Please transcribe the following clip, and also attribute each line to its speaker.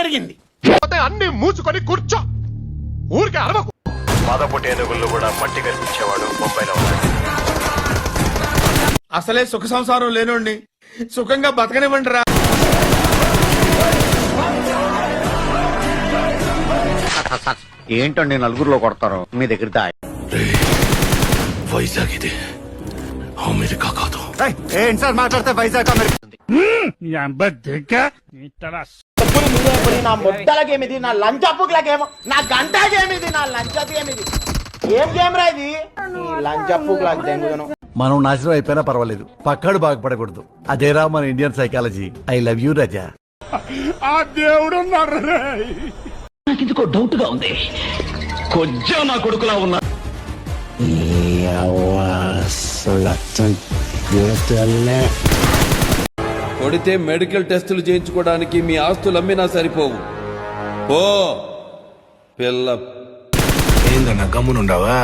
Speaker 1: జరిగింది.
Speaker 2: అన్ని మూసుకొని కూర్చో, ఊరికే అరవకు.
Speaker 3: మదపుటి ఏనుగుళ్ళు కూడా మట్టి కనిపించేవాడు ముంబైలో ఉన్నాడు.
Speaker 1: అసలే సుఖ సంసారం లేనోడిని సుఖంగా బతకనివ్వండిరా.
Speaker 4: ఏంటండి నలుగురిలో కొడతారు మీ దగ్గర
Speaker 2: వైజాగ్ ఇది అమెరికా కాదు.
Speaker 3: ఏంటి సార్ మాట్లాడితే వైజాగ్ అమెరికా?
Speaker 5: నా ముద్దలకేమిది, నా లంచప్పులకేమో, నా గంటకేమిది, నా లంచకేమిది, ఏం గేమ్ రా ఇది? లంచప్పులకు దెంగుదను.
Speaker 6: మనం నాశనం అయిపోయినా పర్వాలేదు, పక్కాడు బాగుపడకూడదు. అదేరా మన Indian psychology. I love you Raza.
Speaker 1: ఆ దేవుడు
Speaker 4: నాకెందుకో డౌట్ గా ఉంది. కొంచెం నా కొడుకులా ఉన్నా.
Speaker 7: కొడితే మెడికల్ టెస్టులు చేయించుకోవడానికి మీ ఆస్తులు అమ్మినా సరిపోవు. ఓ పిల్ల
Speaker 2: ఏందన్నా గమ్మునుండవా?